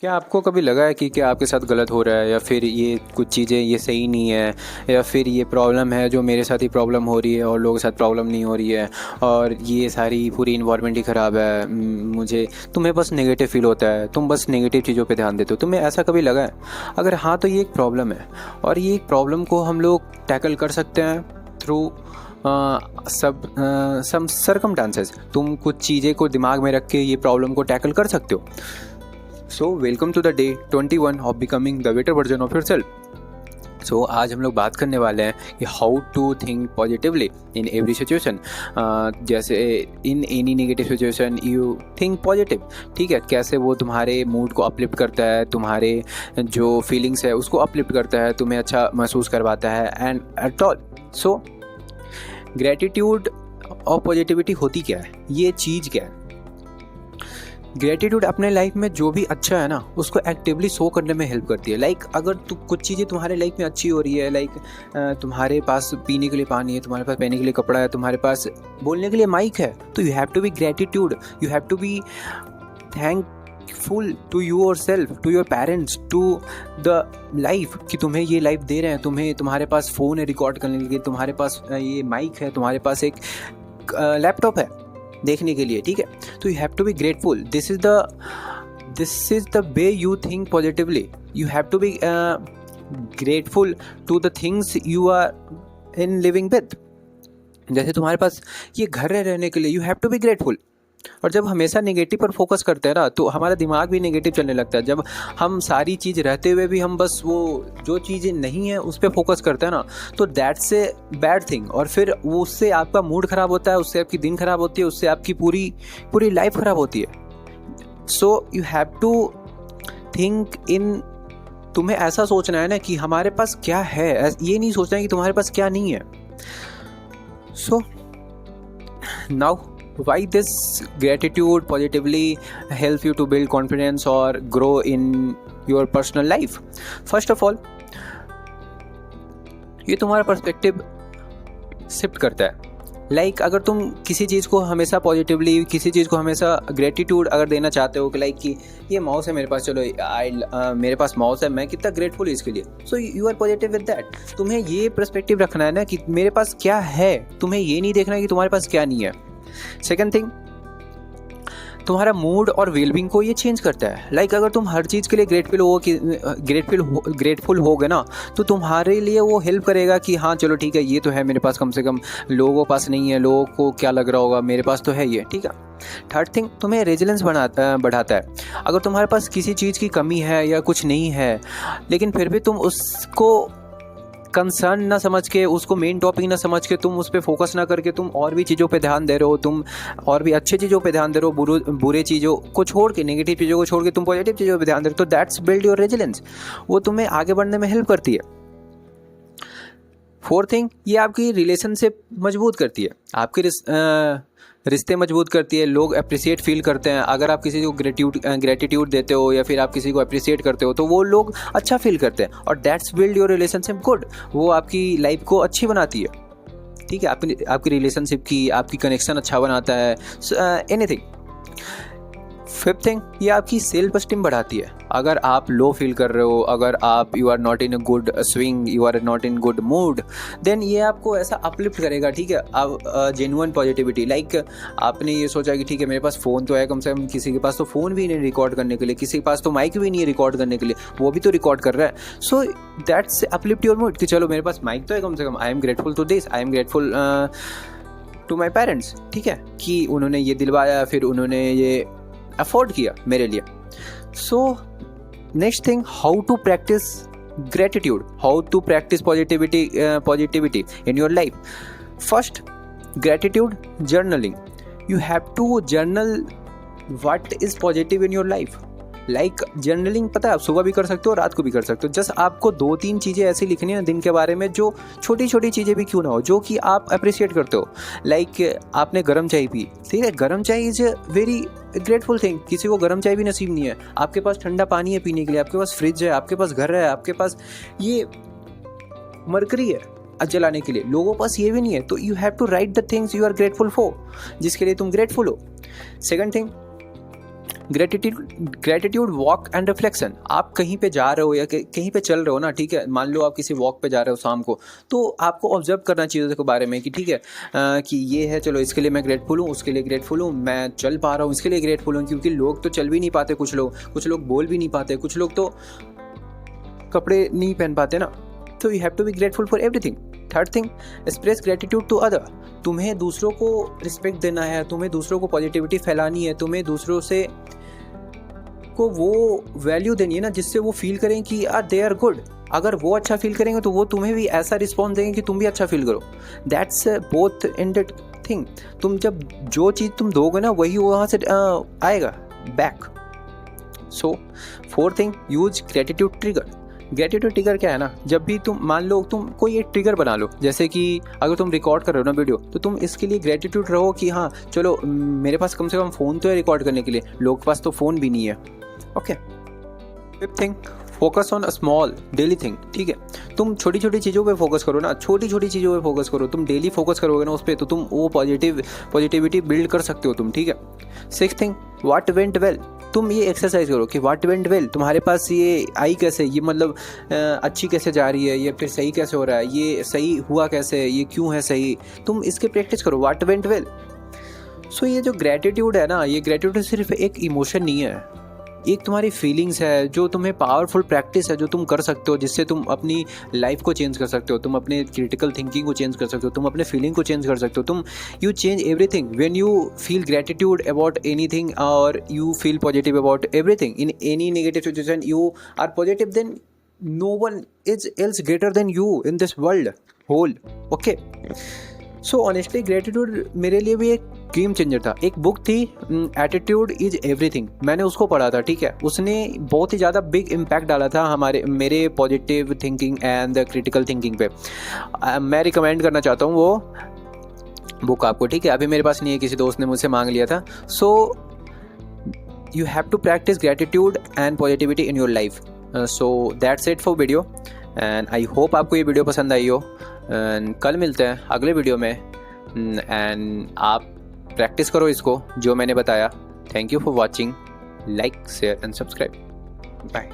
क्या आपको कभी लगा है कि क्या आपके साथ गलत हो रहा है, या फिर ये कुछ चीज़ें ये सही नहीं है, या फिर ये प्रॉब्लम है जो मेरे साथ ही प्रॉब्लम हो रही है और लोगों के साथ प्रॉब्लम नहीं हो रही है, और ये सारी पूरी इन्वायरमेंट ही ख़राब है। मुझे तुम्हें बस नेगेटिव फील होता है, तुम बस नेगेटिव चीज़ों पे ध्यान देते हो। तुम्हें ऐसा कभी लगा है? अगर हाँ तो ये एक प्रॉब्लम है, और ये एक प्रॉब्लम को हम लोग टैकल कर सकते हैं थ्रू सम सर्कमस्टांसेस। तुम कुछ चीज़ें को दिमाग में रख के ये प्रॉब्लम को टैकल कर सकते हो। So welcome to the day 21 of becoming the better version of yourself. So आज हम लोग बात करने वाले हैं कि how to think positively in every situation. जैसे in any negative situation you think positive. ठीक है, कैसे वो तुम्हारे मूड को अपलिफ्ट करता है, तुम्हारे जो फीलिंग्स है उसको अपलिफ्ट करता है, तुम्हें अच्छा महसूस करवाता है and at all. So gratitude और पॉजिटिविटी होती क्या है, ये चीज़ क्या है? ग्रेटिट्यूड अपने लाइफ में जो भी अच्छा है ना उसको एक्टिवली शो करने में हेल्प करती है। लाइक अगर कुछ चीज़ें तुम्हारे लाइफ में अच्छी हो रही है, लाइक तुम्हारे पास पीने के लिए पानी है, तुम्हारे पास पहनने के लिए कपड़ा है, तुम्हारे पास बोलने के लिए माइक है, तो you have to be gratitude, you have to be thankful to yourself, to your parents, to the life कि तुम्हें ये लाइफ दे रहे हैं। तुम्हारे पास फ़ोन है रिकॉर्ड करने के लिए, तुम्हारे पास ये माइक है, तुम्हारे पास एक लैपटॉप है देखने के लिए। ठीक है, तो you have to be grateful. This is the way you think positively. You have to be grateful to the things you are in living with. जैसे तुम्हारे पास ये घर है रहने के लिए, you have to be grateful. और जब हमेशा नेगेटिव पर फोकस करते हैं ना तो हमारा दिमाग भी नेगेटिव चलने लगता है। जब हम सारी चीज़ रहते हुए भी हम बस वो जो चीज़ें नहीं है उस पर फोकस करते हैं ना, तो दैट्स ए बैड थिंग। और फिर वो उससे आपका मूड ख़राब होता है, उससे आपकी दिन ख़राब होती है, उससे आपकी पूरी लाइफ ख़राब होती है। So you have to think in, तुम्हें ऐसा सोचना है ना कि हमारे पास क्या है, ये नहीं सोचना है कि तुम्हारे पास क्या नहीं है। So now why this gratitude positively help you to build confidence or grow in your personal life? First of all, ये तुम्हारा पर्सपेक्टिव शिफ्ट करता है। लाइक अगर तुम किसी चीज़ को हमेशा पॉजिटिवली, किसी चीज़ को हमेशा ग्रेटिट्यूड अगर देना चाहते हो कि लाइक कि ये माउस है मेरे पास, चलो मेरे पास माउस है, मैं कितना ग्रेटफुल इसके लिए। So you are positive with that. तुम्हें ये पर्सपेक्टिव रखना है ना कि मेरे पास क्या है, तुम्हें ये नहीं देखना है कि तुम्हारे पास क्या नहीं है। सेकेंड थिंग, तुम्हारा मूड और वेलबींग को ये चेंज करता है। लाइक अगर तुम हर चीज़ के लिए ग्रेटफुल होगे ना तो तुम्हारे लिए वो हेल्प करेगा कि हाँ चलो ठीक है, ये तो है मेरे पास, कम से कम लोगों के पास नहीं है, लोगों को क्या लग रहा होगा, मेरे पास तो है ये। ठीक है। थर्ड थिंग, तुम्हें रेजिलेंस बढ़ाता है। अगर तुम्हारे पास किसी चीज़ की कमी है या कुछ नहीं है, लेकिन फिर भी तुम उसको कंसर्न ना समझ के, उसको मेन टॉपिक ना समझ के, तुम उस पर फोकस ना करके तुम और भी चीज़ों पे ध्यान दे रहे हो, तुम और भी अच्छी चीज़ों पे ध्यान दे रहे हो, बुरे चीज़ों को छोड़ के, नेगेटिव चीज़ों को छोड़ के तुम पॉजिटिव चीज़ों पे ध्यान दे रहे हो, तो दैट्स बिल्ड योर रेजिलेंस। वो तुम्हें आगे बढ़ने में हेल्प करती है। फोर्थ थिंग, ये आपकी रिलेशनशिप मजबूत करती है, आपके रिश्ते मजबूत करती है। लोग अप्रिसिएट फील करते हैं। अगर आप किसी को ग्रेटिट्यूड देते हो या फिर आप किसी को अप्रिसिएट करते हो तो वो लोग अच्छा फील करते हैं, और that's build your relationship good. वो आपकी लाइफ को अच्छी बनाती है। ठीक है, आपकी रिलेशनशिप की, आपकी कनेक्शन अच्छा बनाता है, एनीथिंग। फिफ्थ थिंग, ये आपकी सेल्फ एस्टीम बढ़ाती है। अगर आप लो फील कर रहे हो, अगर आप you are not in a good swing, you are not in good mood, then ये आपको ऐसा अपलिफ्ट करेगा। ठीक है, आप जेन्युइन पॉजिटिविटी, लाइक आपने ये सोचा कि ठीक है मेरे पास फ़ोन तो है, कम से कम किसी के पास तो फ़ोन भी नहीं रिकॉर्ड करने के लिए, किसी के पास तो माइक भी नहीं है रिकॉर्ड करने के लिए, वो भी तो रिकॉर्ड कर रहा है। So that's uplift your mood कि चलो मेरे पास माइक तो है, कम से कम I am grateful to this, I am grateful to my parents. ठीक है, कि उन्होंने ये दिलवाया, फिर उन्होंने ये अफोर्ड किया मेरे लिए। So next thing, how to practice gratitude, how to practice positivity in your life. First, gratitude journaling. You have to journal what is positive in your life. Like journaling, पता है आप सुबह भी कर सकते हो, रात को भी कर सकते हो। जस्ट आपको 2-3 चीज़ें ऐसी लिखनी है दिन के बारे में, जो छोटी छोटी चीज़ें भी क्यों ना हो, जो कि आप अप्रिशिएट करते हो। लाइक आपने गर्म चाय पी, ठीक है, गर्म चाय is a very grateful thing. किसी को गर्म चाय भी नसीब नहीं है, आपके पास ठंडा पानी है पीने के लिए, आपके पास फ्रिज है, आपके पास घर है, आपके पास ये मरकरी है जलाने के लिए, लोगों के पास ये भी नहीं है। तो you have to write the things you are grateful for, जिसके लिए तुम ग्रेटफुल हो। Second thing, gratitude walk and reflection. आप कहीं पे जा रहे हो या कहीं पे चल रहे हो ना, ठीक है, मान लो आप किसी वॉक पे जा रहे हो शाम को, तो आपको ऑब्जर्व करना चीज़ों के बारे में कि ठीक है कि ये है, चलो इसके लिए मैं ग्रेटफुल हूँ, उसके लिए ग्रेटफुल हूँ, मैं चल पा रहा हूँ इसके लिए ग्रेटफुल हूँ, क्योंकि लोग तो चल भी नहीं पाते, कुछ लोग बोल भी नहीं पाते, कुछ लोग तो कपड़े नहीं पहन पाते ना। तो you have to be grateful for everything. Third thing, express gratitude to other. तुम्हें दूसरों को रिस्पेक्ट देना है, तुम्हें दूसरों को पॉजिटिविटी फैलानी है, तुम्हें दूसरों से को वो वैल्यू देनी है ना जिससे वो फील करें कि यार दे आर गुड। अगर वो अच्छा फील करेंगे तो वो तुम्हें भी ऐसा रिस्पॉन्स देंगे कि तुम भी अच्छा फील करो। That's both ended thing. तुम जब जो चीज़ तुम दोगे ना वही वहाँ से आएगा back. So fourth thing, use gratitude trigger. Gratitude trigger क्या है ना, जब भी तुम मान लो तुम कोई एक ट्रिगर बना लो, जैसे कि अगर तुम रिकॉर्ड कर रहे हो ना वीडियो, तो तुम इसके लिए ग्रेटिट्यूड रहो कि हाँ चलो मेरे पास कम से कम फ़ोन तो है रिकॉर्ड करने के लिए, लोगों के पास तो फ़ोन भी नहीं है। Okay. Fifth thing, focus on a small daily thing. ठीक है, तुम छोटी छोटी चीज़ों पे फोकस करो ना, छोटी छोटी चीज़ों पे फोकस करो। तुम डेली फोकस करोगे ना उस पर, तो तुम वो पॉजिटिविटी बिल्ड कर सकते हो तुम। ठीक है। Sixth thing, what went well. तुम ये एक्सरसाइज करो कि व्हाट वेंट वेल, तुम्हारे पास ये आई कैसे, ये मतलब अच्छी कैसे जा रही है, ये फिर सही कैसे हो रहा है, ये सही हुआ कैसे, ये क्यों है सही। तुम इसके प्रैक्टिस करो, व्हाट वेंट वेल। सो ये जो ग्रेटिट्यूड है ना, ये ग्रेटिट्यूड सिर्फ एक इमोशन नहीं है, एक तुम्हारी फीलिंग्स है, जो तुम्हें पावरफुल प्रैक्टिस है जो तुम कर सकते हो, जिससे तुम अपनी लाइफ को चेंज कर सकते हो, तुम अपने क्रिटिकल थिंकिंग को चेंज कर सकते हो, तुम अपने फीलिंग को चेंज कर सकते हो। तुम you change everything when you feel gratitude about anything, और you feel positive about everything. In any negative situation you are positive, then no one is else greater than you in this world whole. Okay. So honestly gratitude मेरे लिए भी एक game changer था। एक book थी attitude is everything, मैंने उसको पढ़ा था। ठीक है, उसने बहुत ही ज़्यादा बिग इम्पैक्ट डाला था मेरे positive thinking and critical thinking पे। मैं रिकमेंड करना चाहता हूँ वो बुक आपको। ठीक है, अभी मेरे पास नहीं है, किसी दोस्त ने मुझसे मांग लिया था। So you have to practice gratitude and positivity in your life. So that's it for video, and I hope आपको ये वीडियो पसंद आई हो। कल मिलते हैं अगले वीडियो में, एंड आप प्रैक्टिस करो इसको जो मैंने बताया। Thank you for watching, like share and subscribe. Bye.